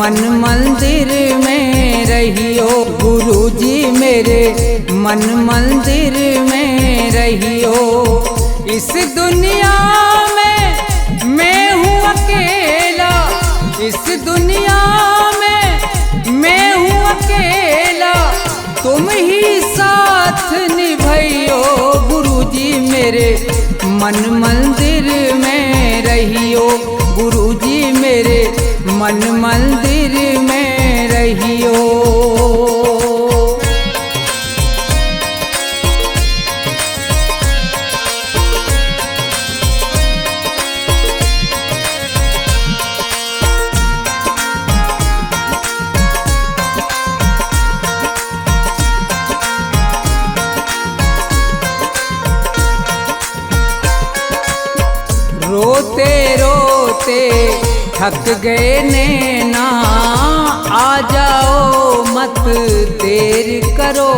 मन मंदिर में रहियो। गुरुजी मेरे मन मंदिर में रहियो। इस दुनिया में मैं हूँ अकेला, इस दुनिया में मैं हूँ अकेला, तुम ही साथ निभाइयो। गुरुजी मेरे मन मंदिर में रहियो। गुरुजी मेरे मन मंदिर में रहियो। रोते रोते थक गए नैना, आ जाओ मत देर करो।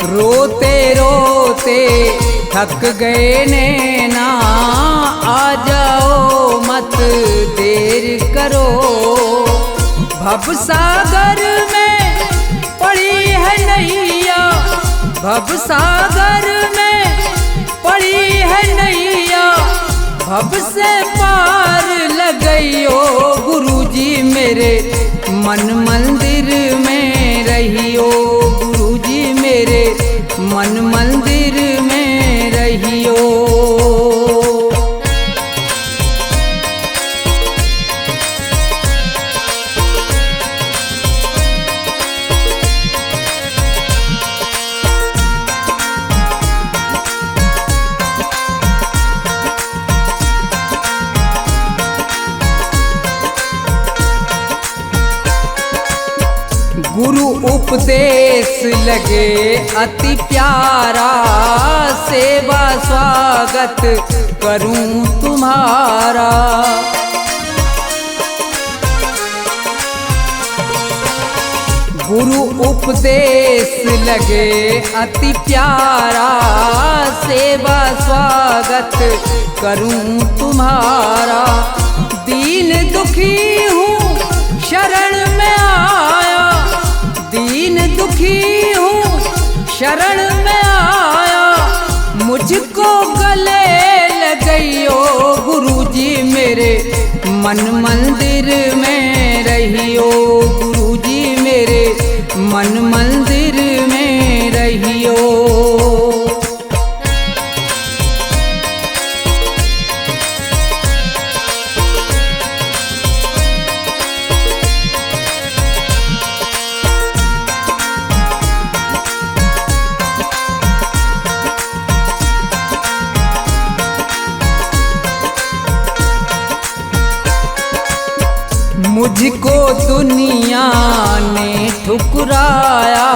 रोते रोते थक गए नैना, आ जाओ मत देर करो। भवसागर में पड़ी है नैया, भवसागर में पड़ी है नैया, भव से पार लगइयो। गुरुजी मेरे मन मंदिर में रहियो। गुरुजी मेरे मन मंदिर में रहियो। गुरु उपदेश लगे अति प्यारा, सेवा स्वागत करूं तुम्हारा। गुरु उपदेश लगे अति प्यारा, सेवा स्वागत करूं तुम्हारा। दीन दुखी हूँ शरण में आया, दीन दुखी हूँ शरण में आया, मुझको गले लगइयो। गुरुजी मेरे मन मंदिर में रहियो। गुरुजी मेरे मन मंदिर में रहियो। मुझको दुनिया ने ठुकराया,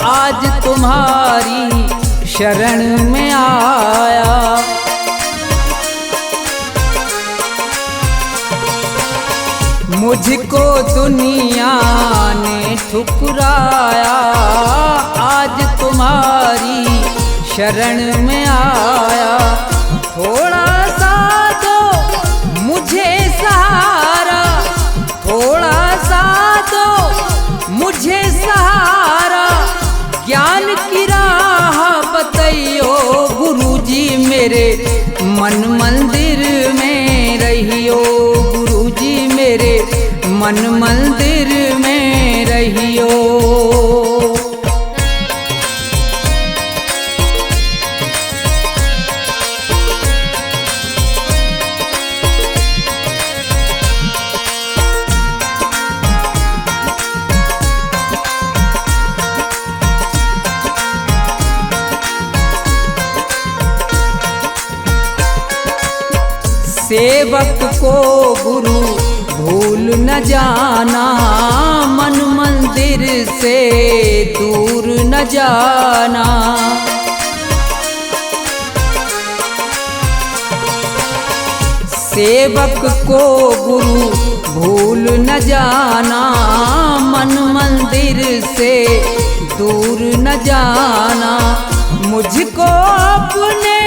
आज तुम्हारी शरण में आया। मुझको दुनिया ने ठुकराया, आज तुम्हारी शरण में आया। थोड़ा सा दो मुझे सहारा, थोड़ा सा दो मुझे सहारा, ज्ञान की राह बताइयो। गुरुजी मेरे मन मंदिर में रहियो। गुरुजी मेरे मन मंदिर में रहियो। सेवक को गुरु भूल न जाना, मन मंदिर से दूर न जाना। सेवक को गुरु भूल न जाना, मन मंदिर से दूर न जाना। मुझको अपने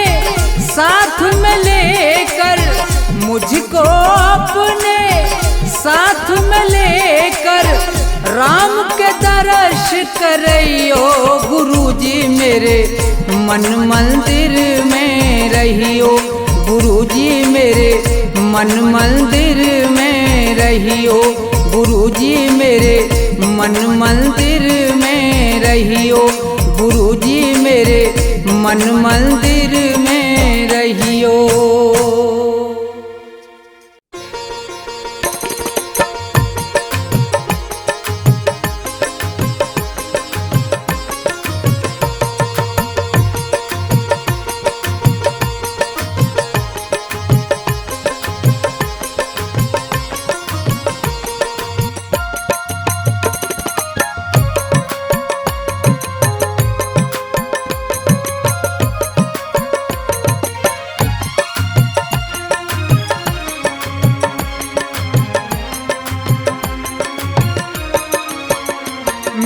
साथ में लेकर मुझको अपने साथ में लेकर राम के दर्श करियो गुरुजी मेरे मन मंदिर में रहियो गुरुजी मेरे मन मंदिर में रहियो गुरुजी मेरे मन मंदिर में रहियो गुरुजी मेरे मन मंदिर में रहियो।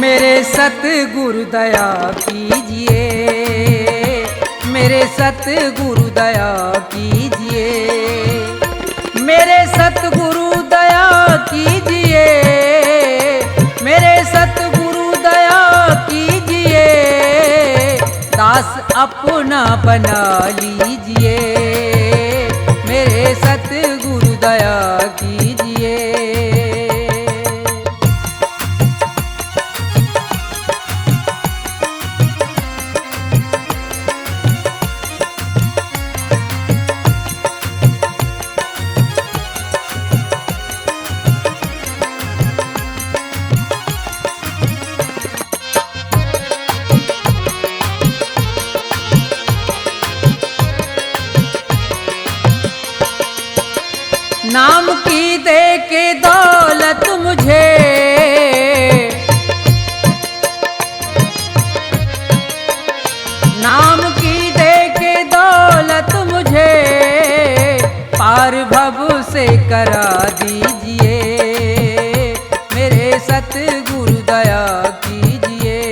मेरे सतगुरु दया कीजिए, मेरे सतगुरु दया कीजिए, मेरे सतगुरु दया कीजिए, मेरे सतगुरु दया कीजिए, दास अपना बना लीजिए, मेरे सतगुरु दया कीजिए। नाम की दे के दौलत मुझे, नाम की दे के दौलत मुझे पार भव से करा दीजिए, मेरे सतगुरु दया कीजिए।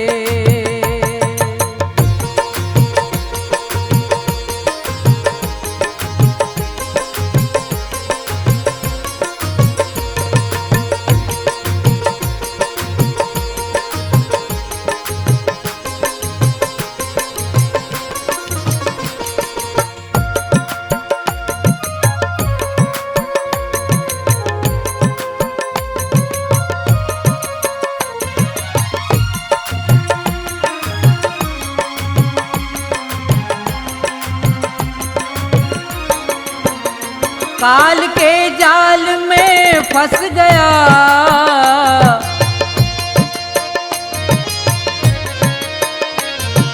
काल के जाल में फंस गया,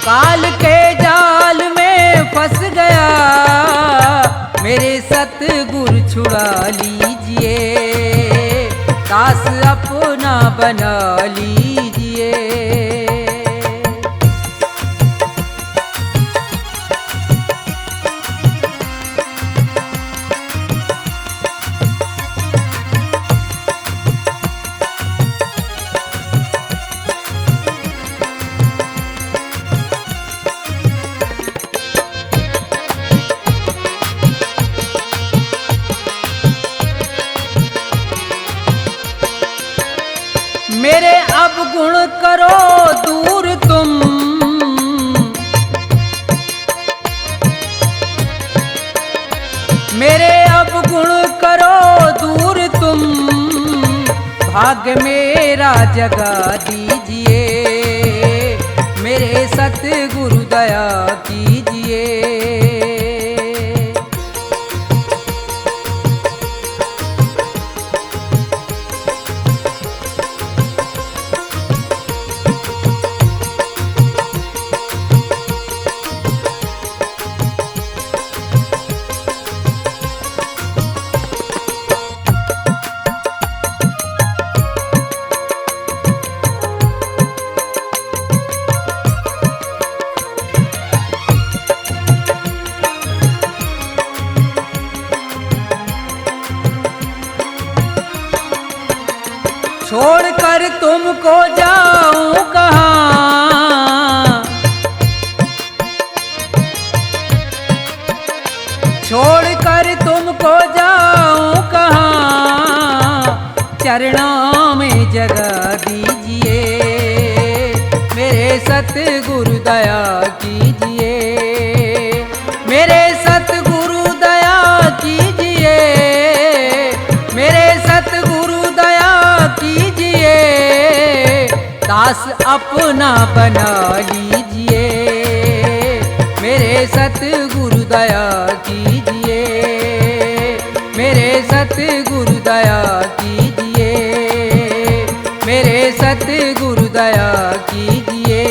काल के जाल में फंस गया, मेरे सतगुरु छुड़ा लीजिए, दास अपना बना लीजिए। मेरे अवगुण करो दूर तुम, मेरे अवगुण करो दूर तुम, भाग्य मेरा जगा दीजिए, मेरे सतगुरु दया कीजिए। छोड़कर तुमको जाऊं कहाँ, छोड़ खो जाऊं कहाँ, चरणों में जगह दीजिए, मेरे सतगुरु दया कीजिए, मेरे सतगुरु दया कीजिए, मेरे सतगुरु दया कीजिए, दास अपना बना लीजिए, मेरे सतगुरु दया कीजिए, मेरे सतगुरु दया कीजिए, मेरे सतगुरु दया कीजिए,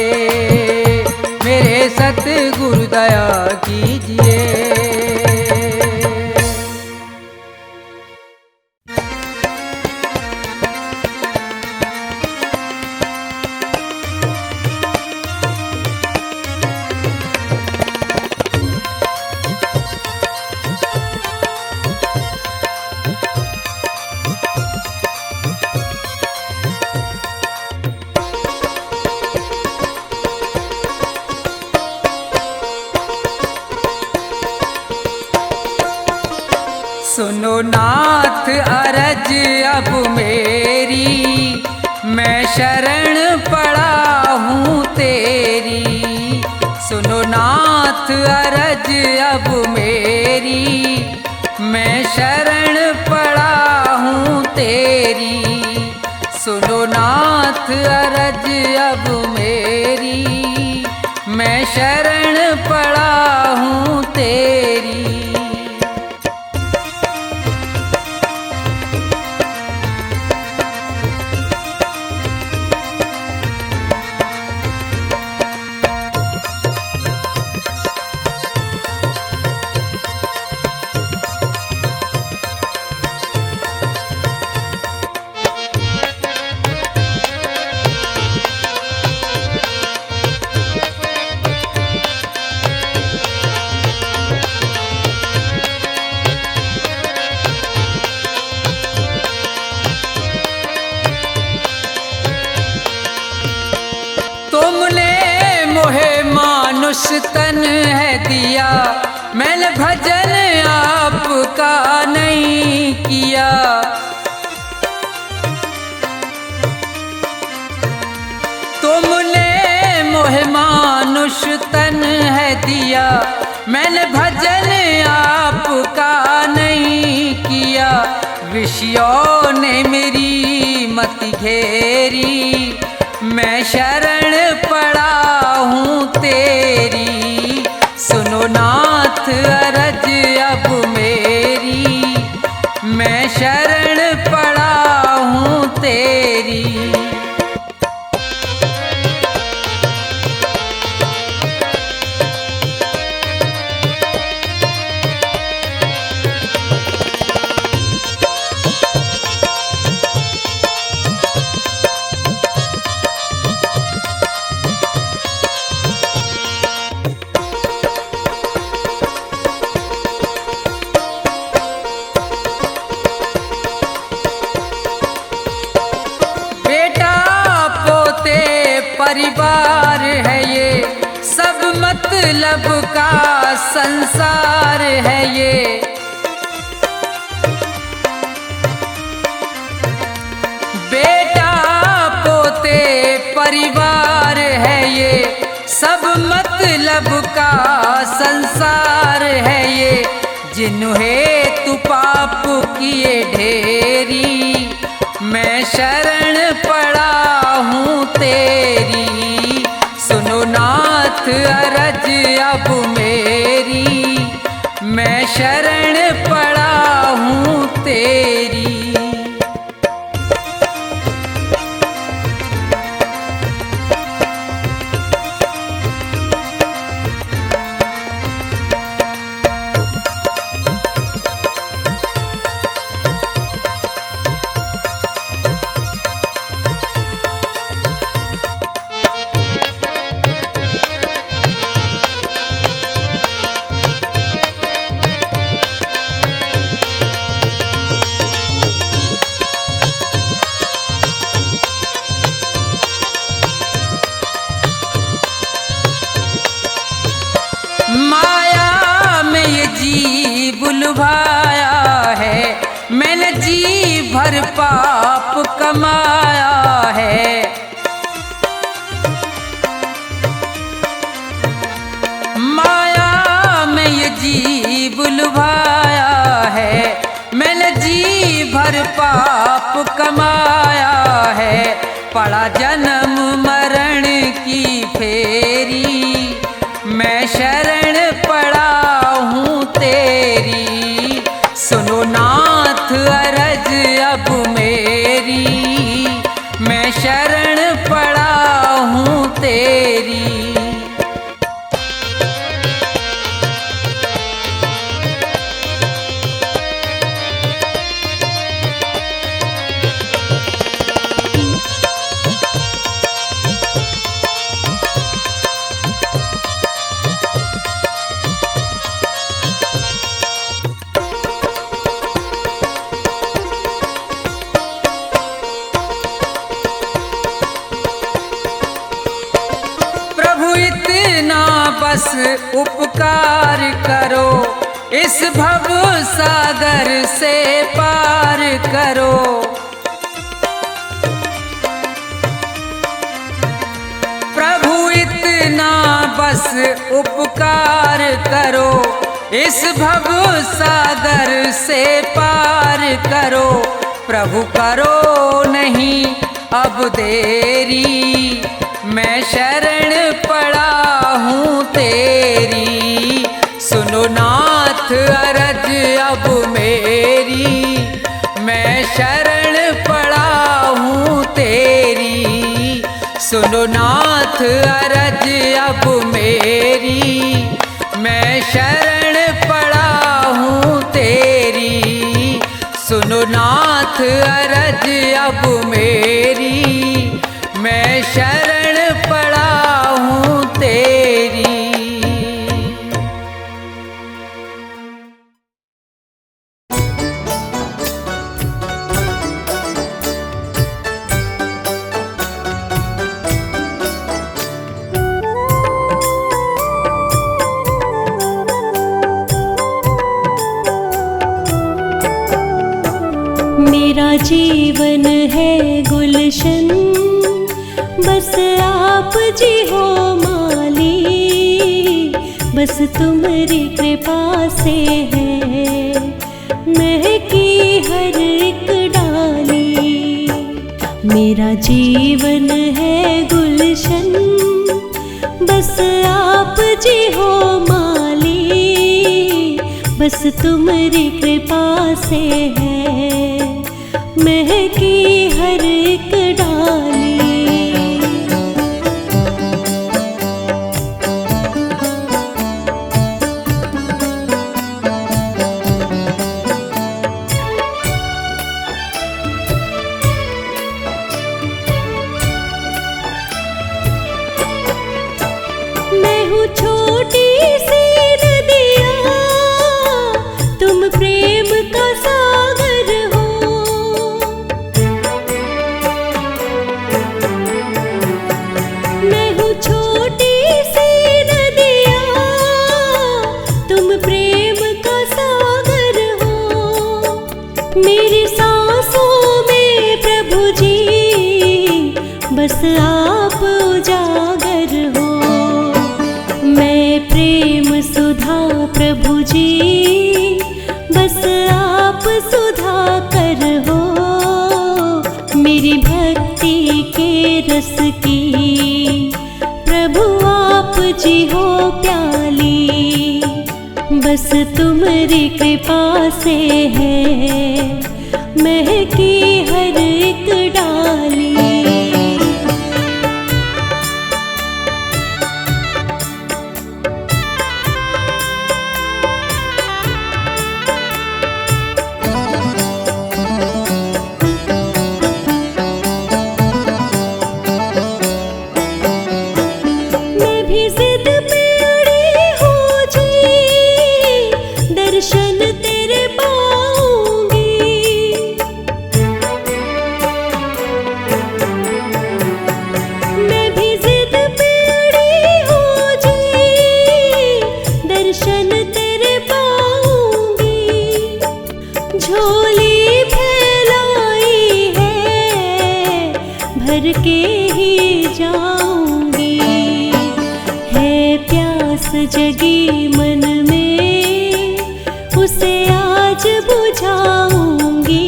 मेरे सतगुरु दया कीजिए। सुनो नाथ अरज अब मेरी, मैं शरण पड़ा हूँ तेरी। सुनो नाथ अरज अब मेरी, मैं शरण पड़ा हूँ तेरी। सुनो नाथ अरज अब मेरी, मैं शरण पड़ा हूँ तेरी। मानुष तन है दिया, मैंने भजन आपका नहीं किया। तुमने मोहे मानुष तन है दिया, मैंने भजन आपका नहीं किया। विषयों ने मेरी मति घेरी, मैं शरण पड़ा हूँ तेरी। सुनो नाथ अरज अब मेरी, मैं शरण पड़ा हूँ तेरी। परिवार है ये, सब मतलब का संसार है ये। बेटा पोते परिवार है ये, सब मतलब का संसार है ये। जिन्हें तू पाप किए ढेरी, मैं शरण पड़ा हूँ तेरी। सुनो नाथ अरज अब मेरी, मैं शरण पड़ा हूँ तेरी। पाप कमाया है। माया में ये जीव लुभाया है, मैंने जी भर पाप कमाया है। पड़ा जन्म मरण की फेरी, मैं शरण पड़ा हूँ तेरी। सुनो नाथ अरज अब मेरी, मैं शरण पड़ा हूँ तेरी। बस उपकार करो, इस भव सागर से पार करो। प्रभु इतना बस उपकार करो, इस भव सागर से पार करो। प्रभु करो नहीं अब देरी, मैं शरण पड़ा हूँ तेरी। सुनो नाथ अरज अब मेरी, मैं शरण पड़ा हूँ तेरी। सुनो नाथ अरज अब मेरी, मैं शरण पड़ा हूँ तेरी। सुनो नाथ अरज अब मेरी, मैं शरण पड़ा हूँ तेरी। मेरा जीवन है गुलशन, बस आप जी हो माली। बस तुम्हारी कृपा से है महकी हर एक डाली। मेरा जीवन है गुलशन, बस आप जी हो माली। बस तुम्हारी कृपा से है महकी हर एक डाली। मैं हूँ छोटी सी नदिया, तुम प्रेम का सागर हो। मैं हूँ छोटी सी नदिया, तुम प्रेम का सागर हो। मेरी सांसों में प्रभु जी, बस आप उजागर हो। मैं प्रेम सुधा प्रभु जी, बस आप सुधा कर हो। मेरी भक्ति के रस की प्रभु आप जी हो प्याली। बस तुम्हारी कृपा से है महकी हर एक डाली। दर्शन तेरे पाऊंगी, मैं भी जिद पे अड़ी हूँ जी। दर्शन तेरे पाऊंगी, झोली फैलाई भर के ही जाऊंगी। है प्यास जगी मन में, उसे आज बुझाऊंगी।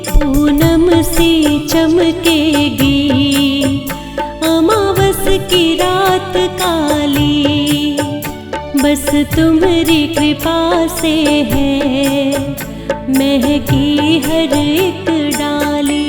पूनम सी चमकेगी अमावस की रात काली, बस तुम्हारी कृपा से है महकी हर एक डाली।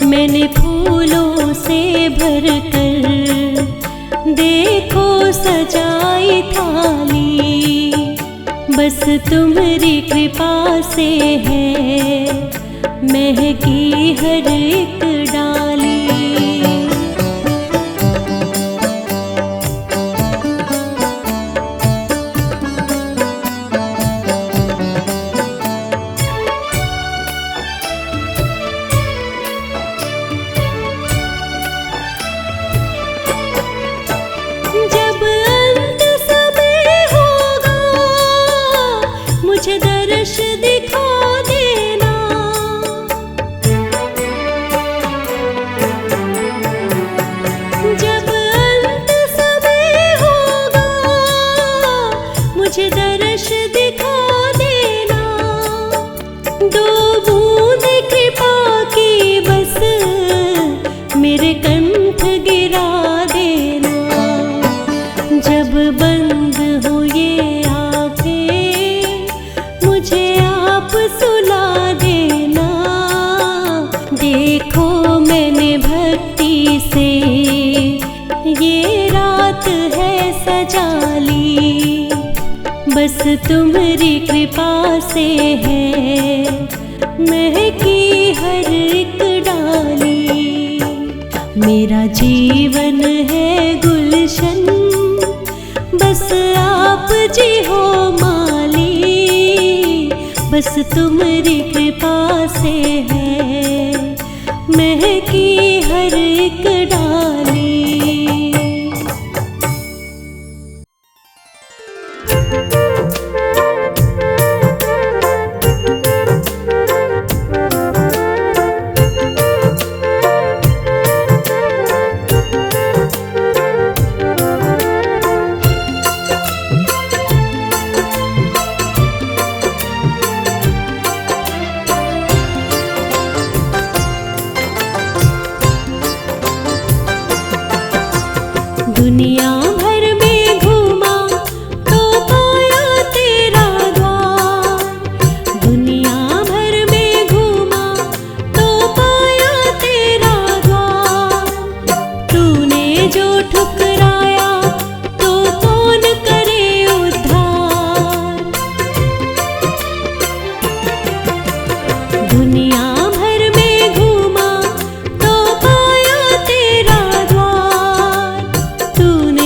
मैंने फूलों से भर कर देखो सजाई थाली, बस तुम्हारी कृपा से है महकी हर एक डाली। जब अंत समय होगा मुझे दर्श दिखा देना। जब अंत समय होगा मुझे दर्श दिखा देना। दो बूंद कृपा की बस मेरे कंठ गिरा देना। जब बंद हो ये आँखें मुझे आप सुला देना। देखो मैंने भक्ति से ये रात है सजा ली, बस तुम्हारी कृपा से है महकी हर एक डाली। मेरा जीवन है गुलशन, बस आप जी हो माली, बस तुम्हारी कृपा से है महकी हर एक डाली। दुनिया भर में घूमा तो पाया तेरा द्वार। दुनिया भर में घूमा तो पाया तेरा द्वार। तूने जो ठुकराया तो कौन करे उद्धार। दुनिया भर में घूमा तो पाया तेरा द्वार। तूने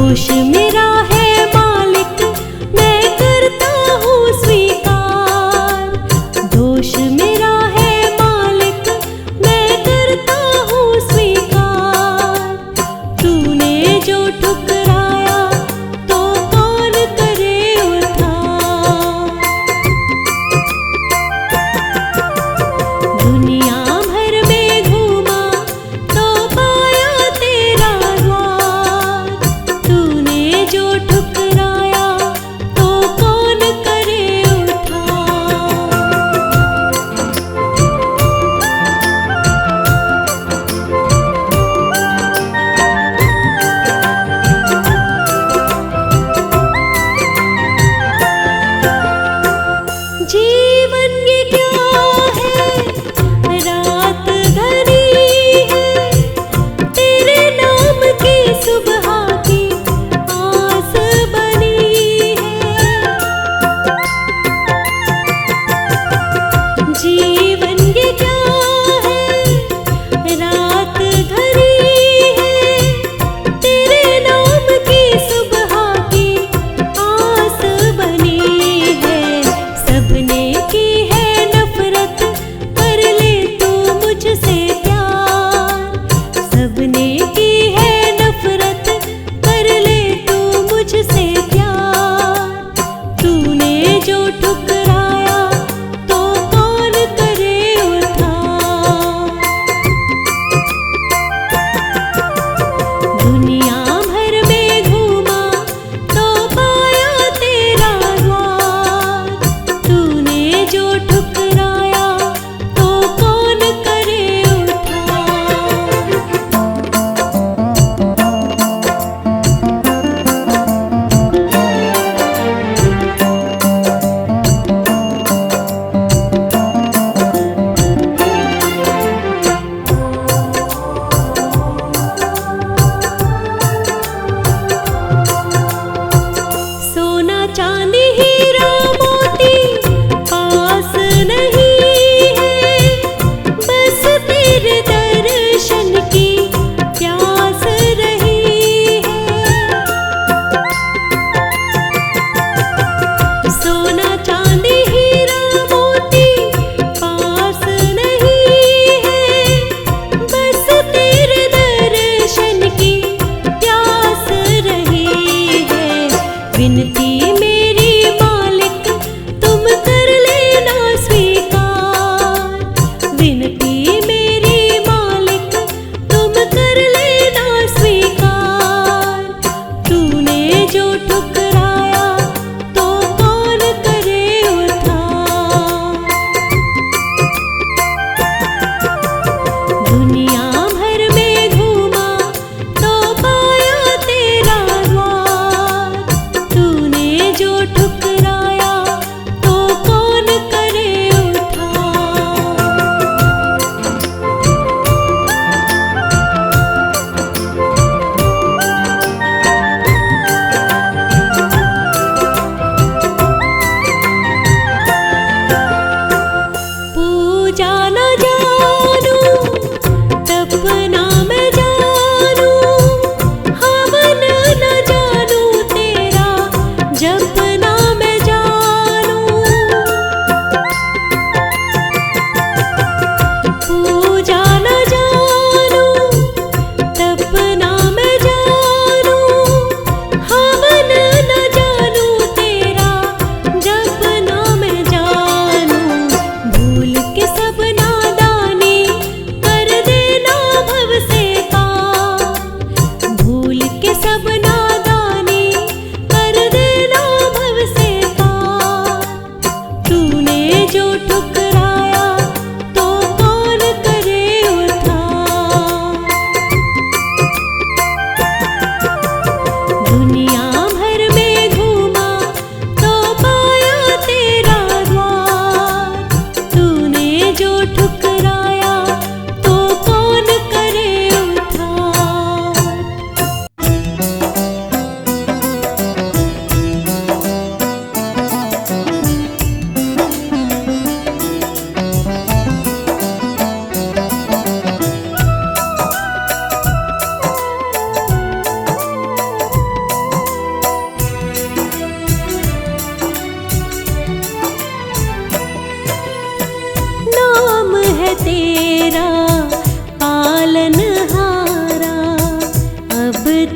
दोष मेरा है मालिक, मैं करता हूँ स्वीकार। दोष मेरा है मालिक, मैं करता हूँ स्वीकार। तूने जो ठुकराया तो कौन करे उद्धार। दुनिया भर में घूमा तो पाया तेरा द्वार। तूने जो ठुकराया तो कौन करे उद्धार।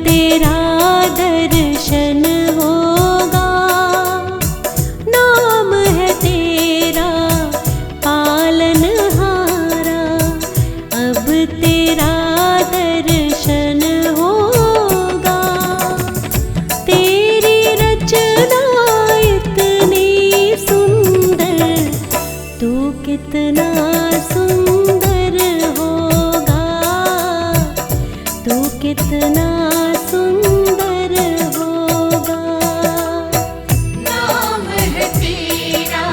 तेरा दर्शन होगा। नाम है तेरा पालनहारा, अब तेरा दर्शन होगा। तेरी रचना इतनी सुंदर, तू कितना सुंदर होगा, तू कितना सुंदर होगा। नाम है तेरा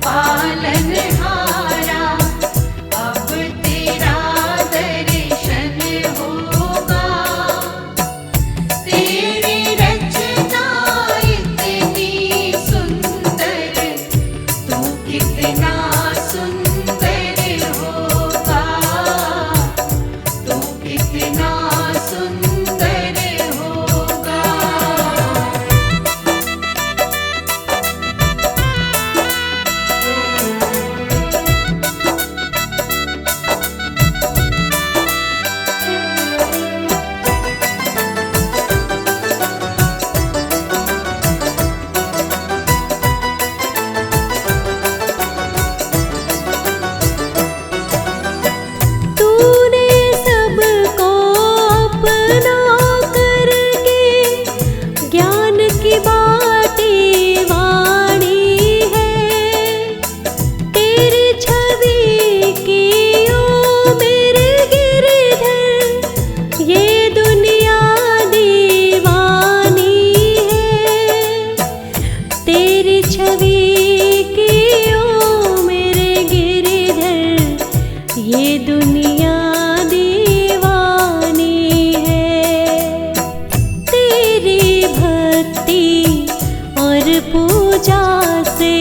पालनहारा, अब तेरा दर्शन होगा। तेरी रचना इतनी सुंदर, तू कितना सुंदर होगा, तू कितना सुंदर होगा। तूने सबको अपना करके ज्ञान की बाटी वाणी है। तेरी छवि की ओ मेरे गिरधर, ये दुनिया दीवानी है। तेरी छवि की ओ मेरे गिरधर, ये दुनिया दीवानी है। तेरी भक्ति और पूजा से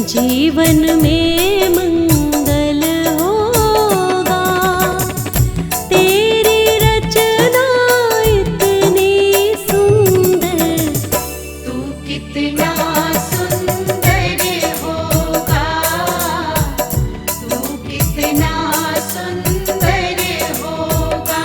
जीवन में मंगल होगा। तेरी रचना इतनी सुंदर, तू कितना सुंदर होगा, तू कितना सुंदर होगा।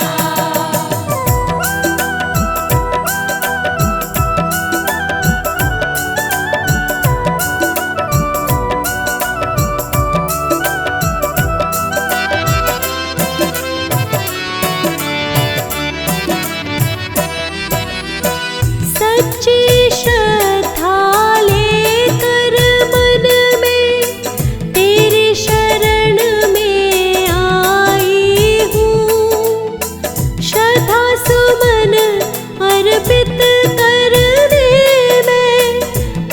सच्ची श्रद्धा लेकर मन में तेरी शरण में आई हूँ। श्रद्धा सुमन अर्पित करने में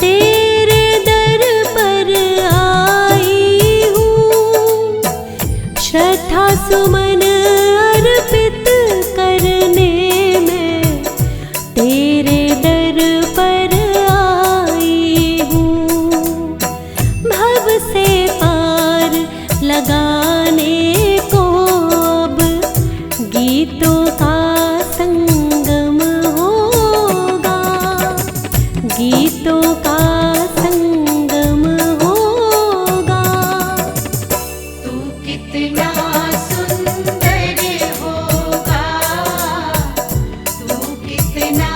तेरे दर पर आई हूँ। श्रद्धा सुमन अर्पित करने में तेरे दर पर आई हूँ। भव से पार लगाने को अब गीतों का संगम होगा, गीतों का संगम होगा। तू कितना सुंदर होगा, तू कितना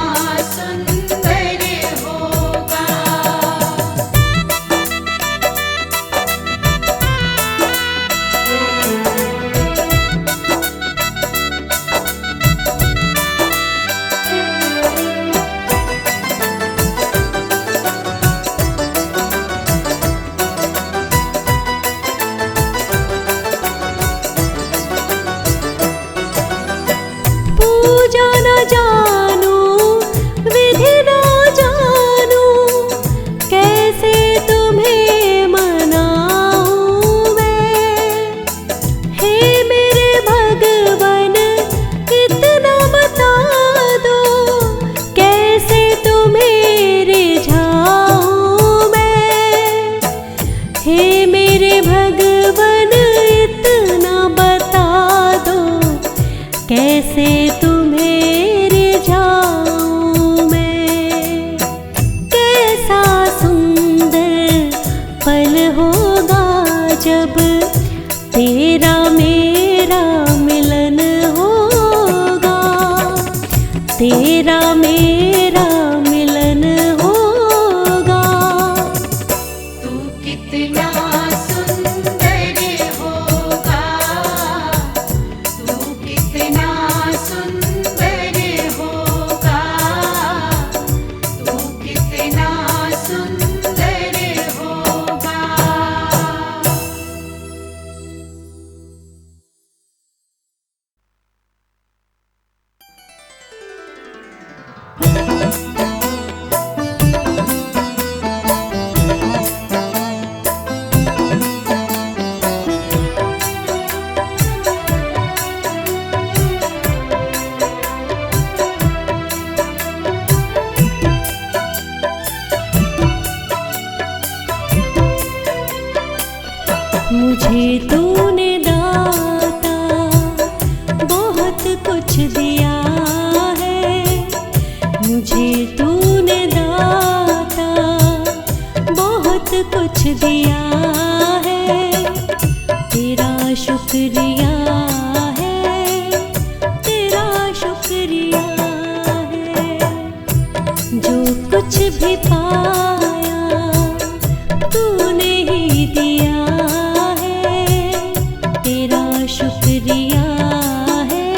सुंदर होगा। पूजा न जानू, विधि न जानू, कैसे तुम्हें मनाऊं मैं। हे मेरे भगवन इतना बता दो, कैसे तुम्हें रिझाऊं मैं। हे मेरे भगवन इतना बता दो, कैसे तुम्हें तेरा मेरा मिलन होगा। तू कितना सुंदर होगा, तू कितना सुंदर होगा, तू कितना सुंदर होगा। मुझे तूने दाता बहुत कुछ दिया है, मुझे तूने दाता बहुत कुछ दिया है। तेरा शुक्रिया है, तेरा शुक्रिया है। जो कुछ भी पाया तूने ही दिया है। तेरा शुक्रिया है,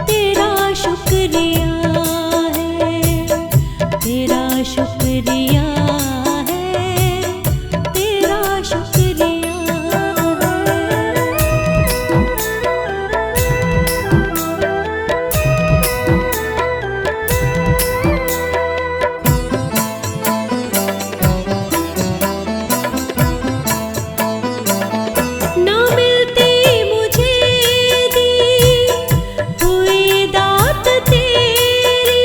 तेरा शुक्रिया है, तेरा शुक्रिया है, तेरा शुक्रिया ना मिलती मुझे दी हुई दात तेरी,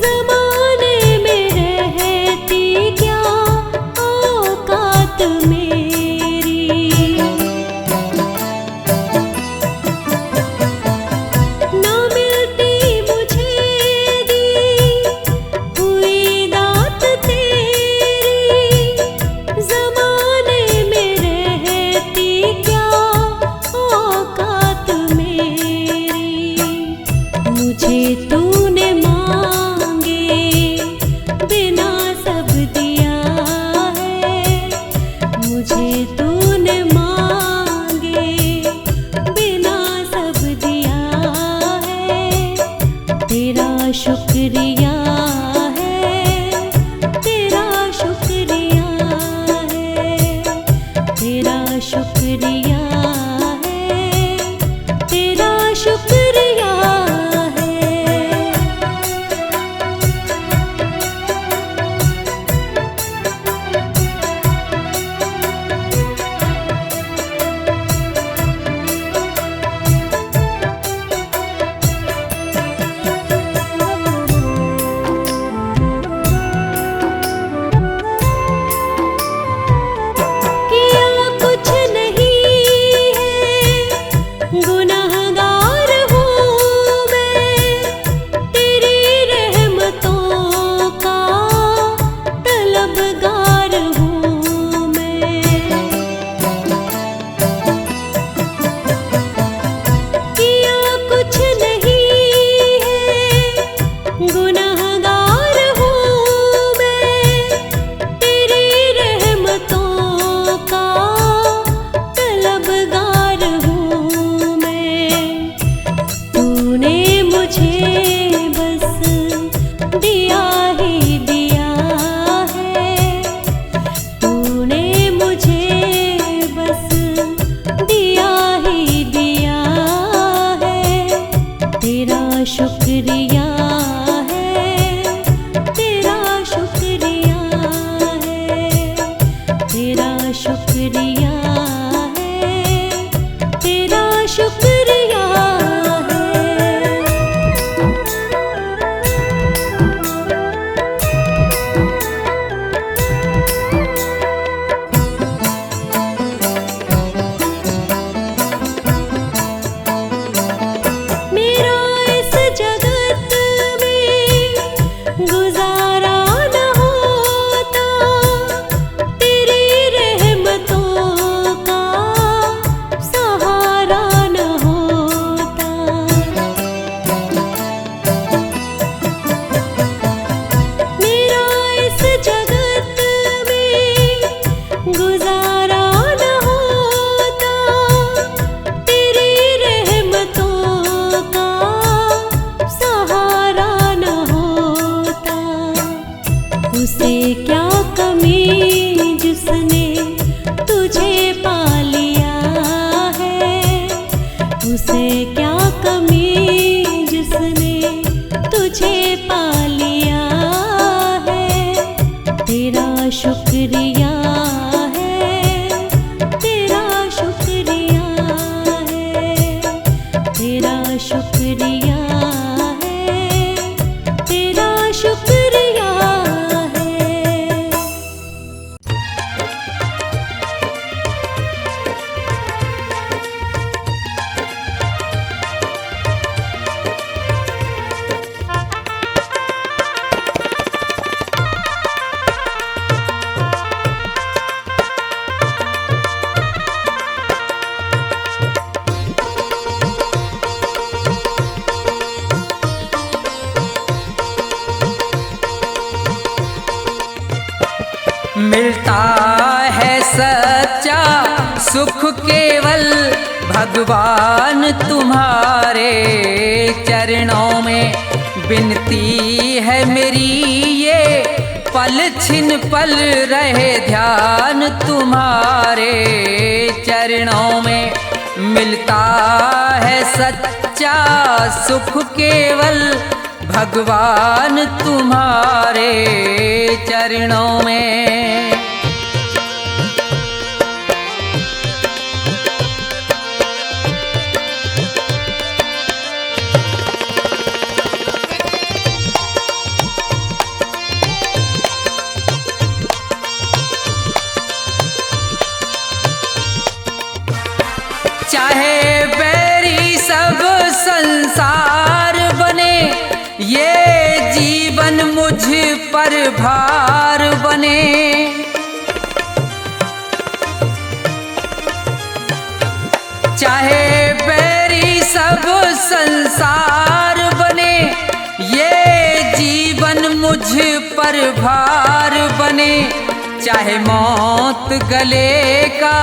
ज़माने में रहती क्या औकात मेरी। ना मिलती मुझे दी हुई दात तेरी, ज़माने में रहती क्या औकात मेरी। मुझे तूने मांगे बिना सब दिया है, मुझे तूने मांगे बिना सब दिया है। तेरा शुक्रिया है, तेरा शुक्रिया है, तेरा शुक्रिया है, तेरा शुक्रिया है। किया कुछ नहीं है, गुनहगार हूँ मैं, तेरी रहमतों का तलबगार हूँ मैं। किया कुछ नहीं है, गुनहगार हूँ मैं, तेरी रहमतों का तलबगार हूँ मैं। तूने मुझे बस दिया ही दिया है, तूने मुझे बस दिया ही दिया है। तेरा शुक्रिया है, तेरा शुक्रिया है, तेरा शुक्रिया है, तेरा शुक्रिया है। मेरा इस जगत मिलता है सच्चा सुख केवल भगवान तुम्हारे चरणों में। विनती है मेरी ये पल छिन पल रहे ध्यान तुम्हारे चरणों में। मिलता है सच्चा सुख केवल भगवान तुम्हारे चरणों में। चाहे बैरी सब संसार बने, ये जीवन मुझ पर भार बने। चाहे बैरी सब संसार बने, ये जीवन मुझ पर भार बने। चाहे मौत गले का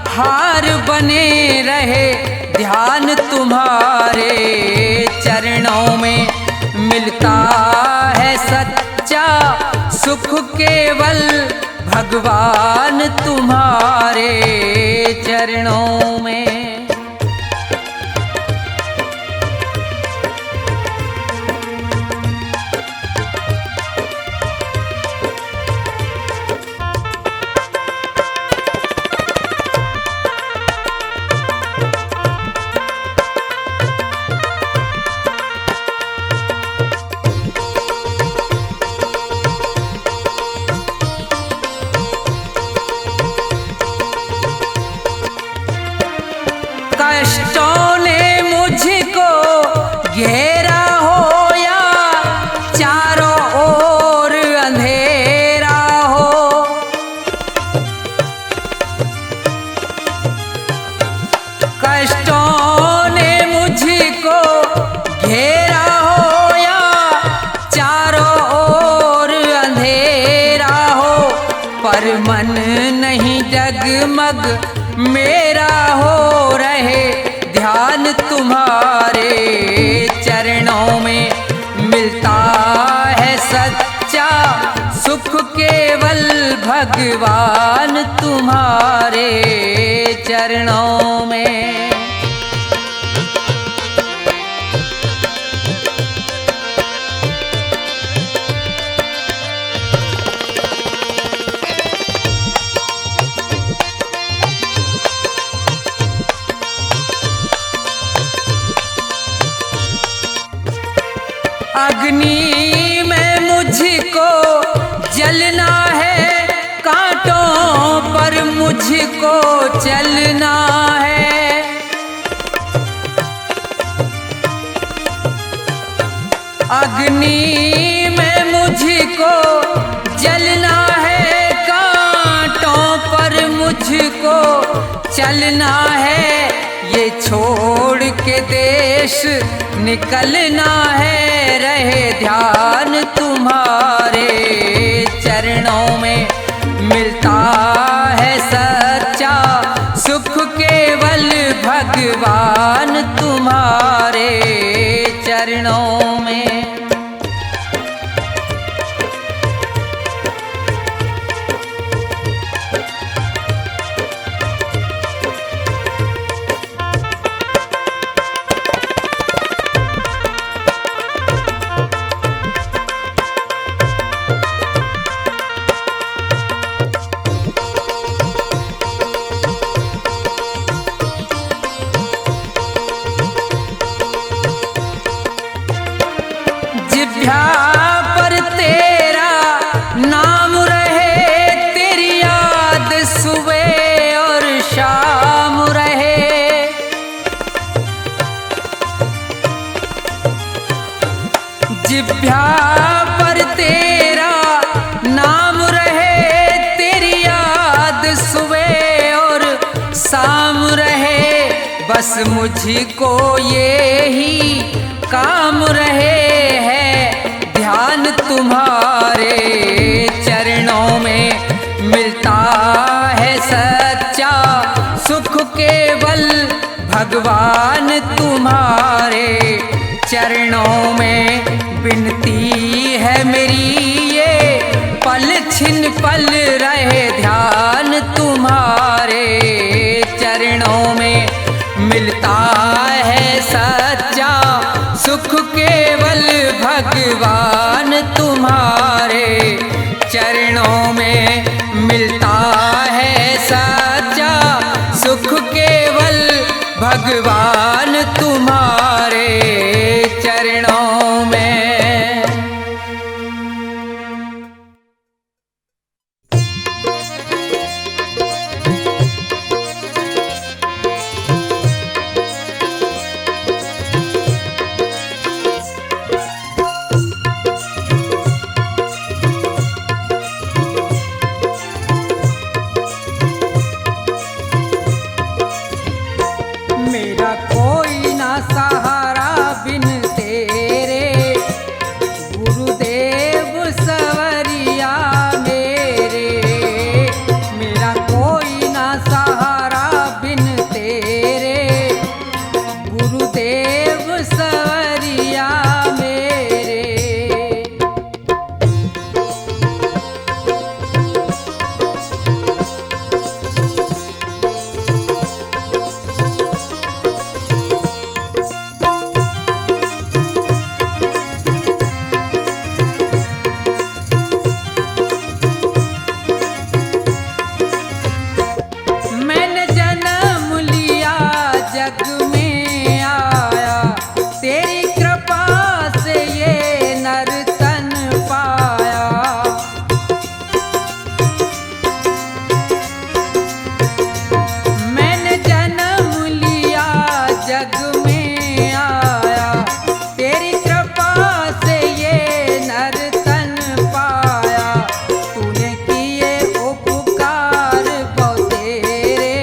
हार बने रहे ध्यान तुम्हारे चरणों में। मिलता है सच्चा सुख केवल भगवान तुम्हारे चरणों में। कष्टों ने मुझको घेरा हो या चारों ओर अंधेरा हो, कष्टों ने मुझको घेरा हो या चारों ओर अंधेरा हो, पर मन नहीं जगमग मेरा हो रहे ध्यान तुम्हारे चरणों में। मिलता है सच्चा सुख केवल भगवान तुम्हारे चरणों में। अग्नि में मुझको जलना है, कांटों पर मुझको चलना है। अग्नि में मुझको जलना है, कांटों पर मुझको चलना है। ये छोड़ के देश निकलना है, रहे ध्यान तुम्हारे चरणों में। मिलता है सच्चा सुख केवल भगवान तुम्हारे चरणों में। जिभ्या पर तेरा नाम रहे, तेरी याद सुबह और शाम रहे। जिभ्या पर तेरा नाम रहे, तेरी याद सुबह और शाम रहे। बस मुझको ये ही काम रहे है ध्यान तुम्हारे चरणों में। मिलता भगवान तुम्हारे चरणों में विनती है मेरी, ये पल छिन पल रहे ध्यान तुम्हारे चरणों में। मिलता है सच्चा सुख केवल भगवान तुम्हारे चरणों में। मिलता है सच्चा सुख केवल भगवान तुम्हारे चरणों में। मेरा कोई ना सहारा बिन तेरे, गुरुदेव सवरिया मेरे। मेरा कोई ना सहारा बिन तेरे, गुरुदेव सवरिया मेरे। मैंने जन्म लिया जग में आया, तेरी कृपा से ये नर तन पाया। मैंने जन्म लिया जग में आया, तेरी कृपा से ये नर तन पाया। तूने किए उपकार बहुत तेरे,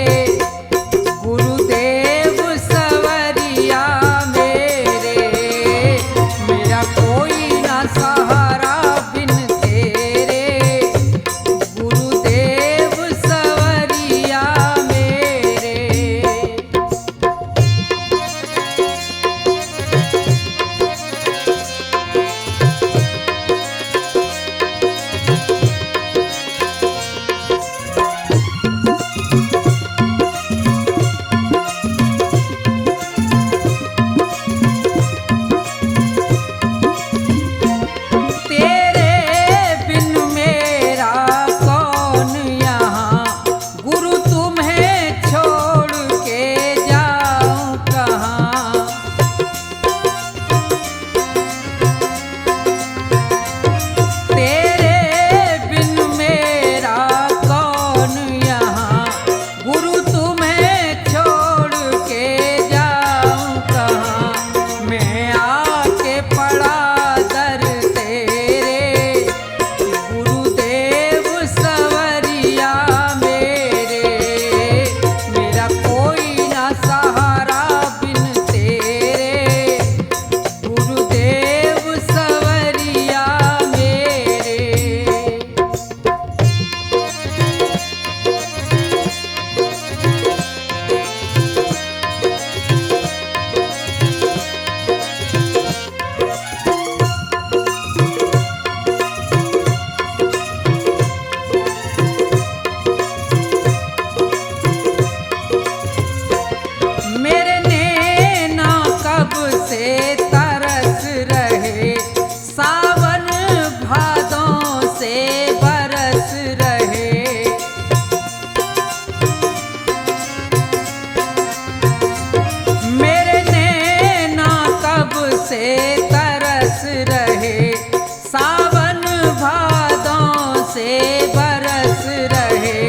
गुरुदेव सवरिया मेरे। मेरा कोई ना सहारा बिन तेरे, गुरुदेव सवरिया मेरे। तेरे बिन मेरा कौन यहाँ, गुरु तुम्हें छोड़ के जाऊं कहाँ। तेरे बिन मेरा कौन यहाँ, गुरु तुम्हें छोड़ के जाऊं कहाँ। मैं आके पड़ा दर तेरे, गुरुदेव सवरिया मेरे। मेरा कोई ना सहारा बिन तेरे, गुरुदेव सवरिया मेरे। मेरे नैना कब से तरस रहे, सावन भादों से बरस रहे। मेरे नैना कब से तरस रहे, सावन भादों से बरस रहे।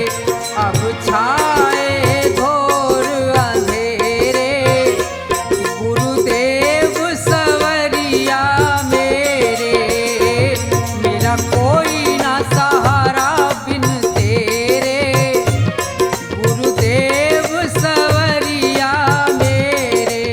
अब छाए घोर अंधेरे, गुरुदेव सवरिया मेरे। मेरा कोई ना सहारा बिन तेरे, गुरुदेव सवरिया मेरे।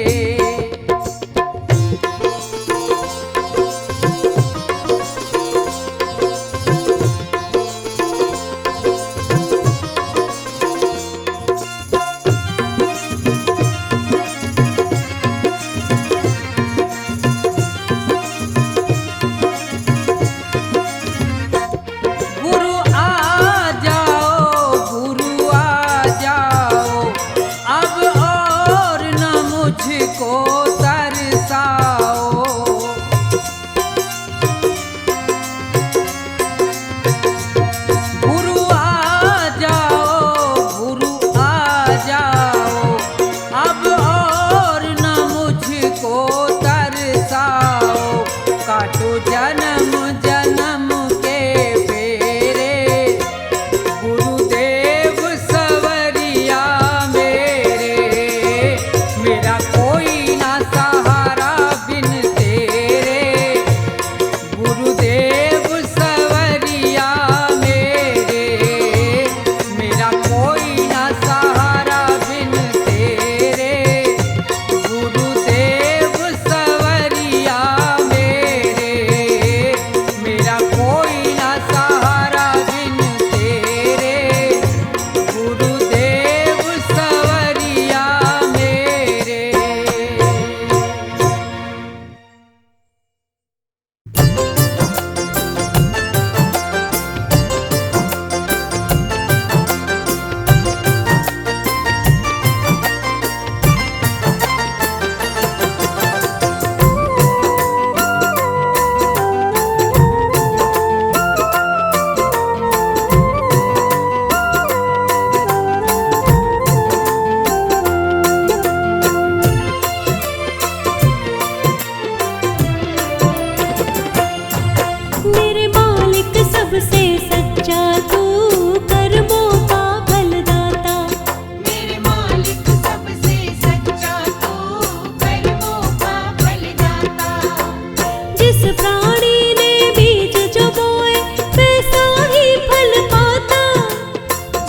जिस प्राणी ने बीज जो बोए वैसा ही फल पाता।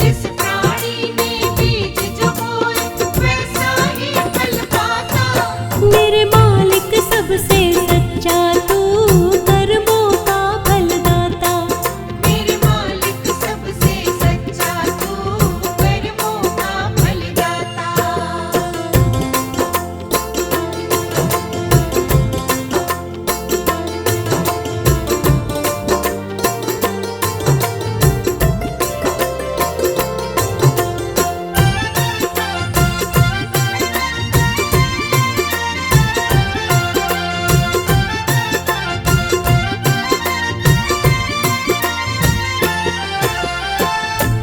जिस प्राणी ने बीज जो बोए वैसा ही फल पाता। मेरे मालिक सबसे सच्चा तू कर्मों का फलदाता। मेरे मालिक सबसे सच्चा तू कर्मों का फलदाता।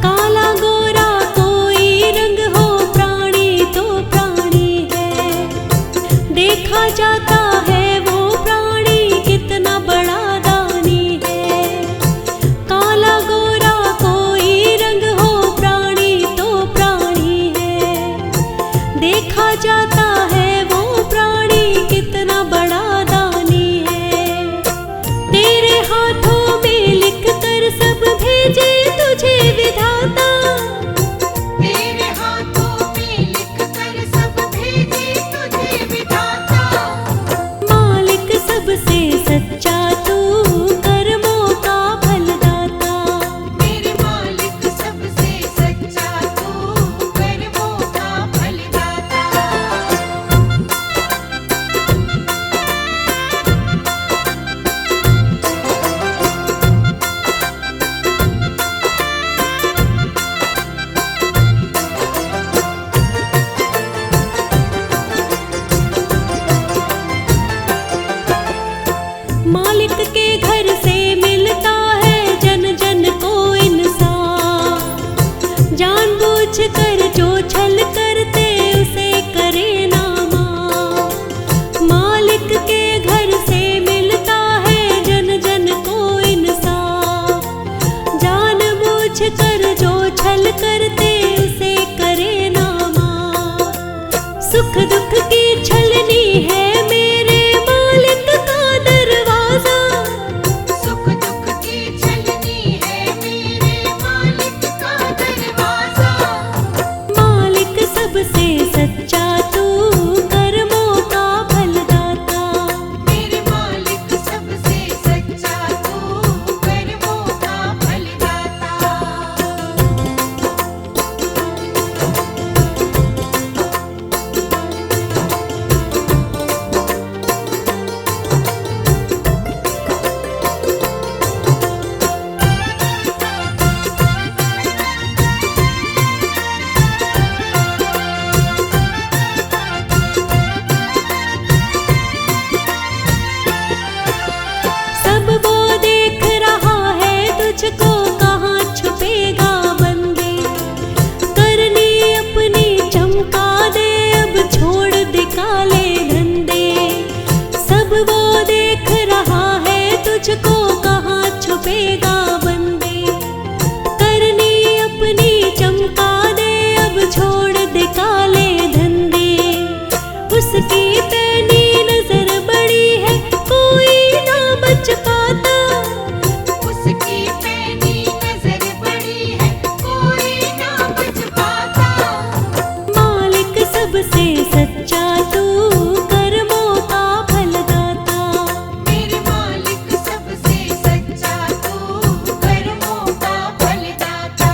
काला गोरा कोई रंग हो प्राणी तो प्राणी है। देखा जाता है वो प्राणी कितना बड़ा दानी है। काला गोरा कोई रंग हो प्राणी तो प्राणी है। देखा जाता है वो प्राणी कितना बड़ा दानी है। तेरे हाथों में लिख कर सब भेजे तुझे विधाता। तेरे हाथों में लिख कर सब भेजे तुझे विधाता। मालिक सबसे सच्चा तू कर्मों का फलदाता। मेरे मालिक सबसे सच्चा तू कर्मों का फलदाता। मालिक के घर से मिलता है जन जन को इंसाफ। जानबूझ कर जो छल करते उसे करे ना माफ। मालिक के घर से मिलता है जन जन को इंसाफ। जानबूझ कर जो छल करते उसे करे ना माफ। सुख दुख की छलनी है मेरे मालिक का दरवाजा। सुख दुख की छलनी है मेरे मालिक का दरवाजा। मालिक सबसे सच्चा तू कर्मों का फलदाता। मेरे मालिक सबसे सच्चा तू कर्मों का फलदाता। सब वो देख रहा है तुझको कहाँ छुपेगा बंदे। करनी अपनी चमका दे अब छोड़ दे काले धंधे। सब वो देख रहा है तुझको कहाँ छुपेगा बंदे। करनी अपनी चमका दे अब छोड़ दे काले धंधे। उसकी पैनी नजर बड़ी है कोई ना बच पाता। उसकी पैनी नजर बड़ी है कोई ना बच पाता। मालिक सबसे सच्चा तू कर्मों का फलदाता। मेरे मालिक सबसे सच्चा तू कर्मों का फलदाता।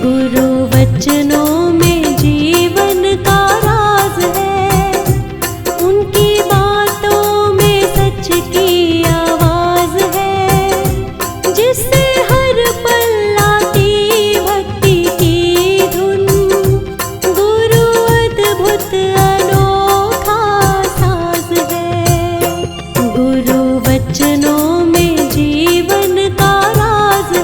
गुरु वचनों में जीवन का राज है। उनकी बातों में सच की आवाज है। जिससे हर पल आती भक्ति की धुन। गुरु अद्भुत अनोखा साज है। गुरु वचनों में जीवन का राज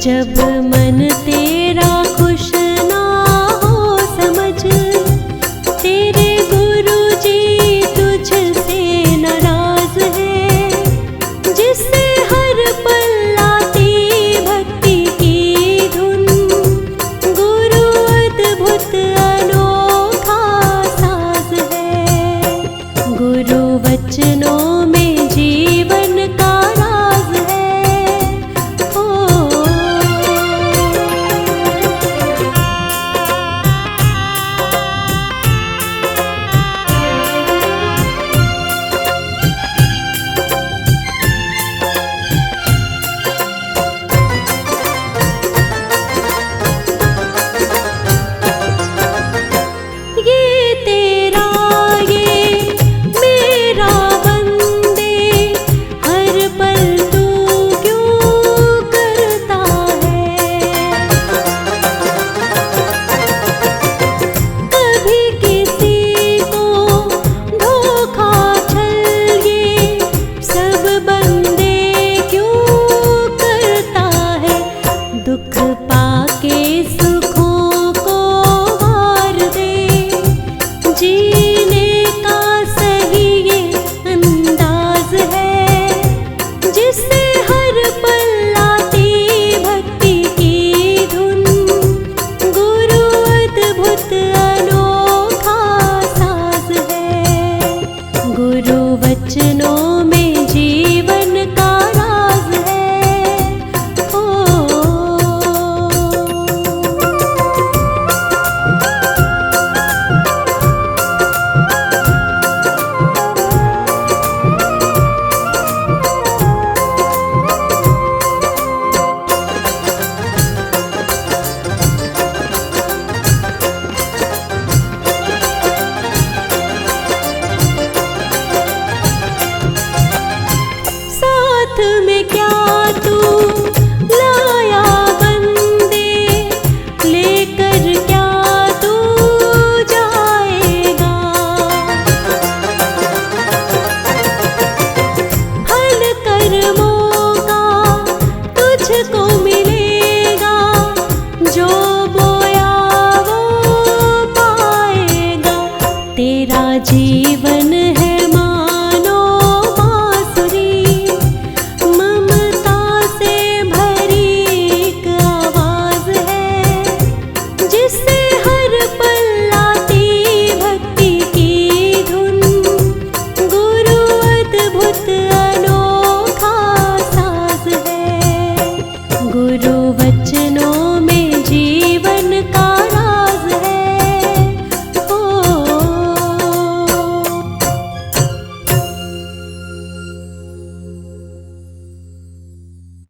जब मन तेरा खुश ना हो समझ, तेरे गुरुजी तुझसे नाराज है। जिससे हर पल आती भक्ति की धुन, गुरु अद्भुत अनोखा साज है। गुरु वचनों में जीवन का राज है। ओ ये तेरा ये मेरा बंदे, हर पल तू क्यों करता है। कभी किसी को धोखा छल, ये सब बंदे क्यों करता है। दुख पाके सुखों को वार दे, जीने का सही ये अंदाज है। जिससे हर पल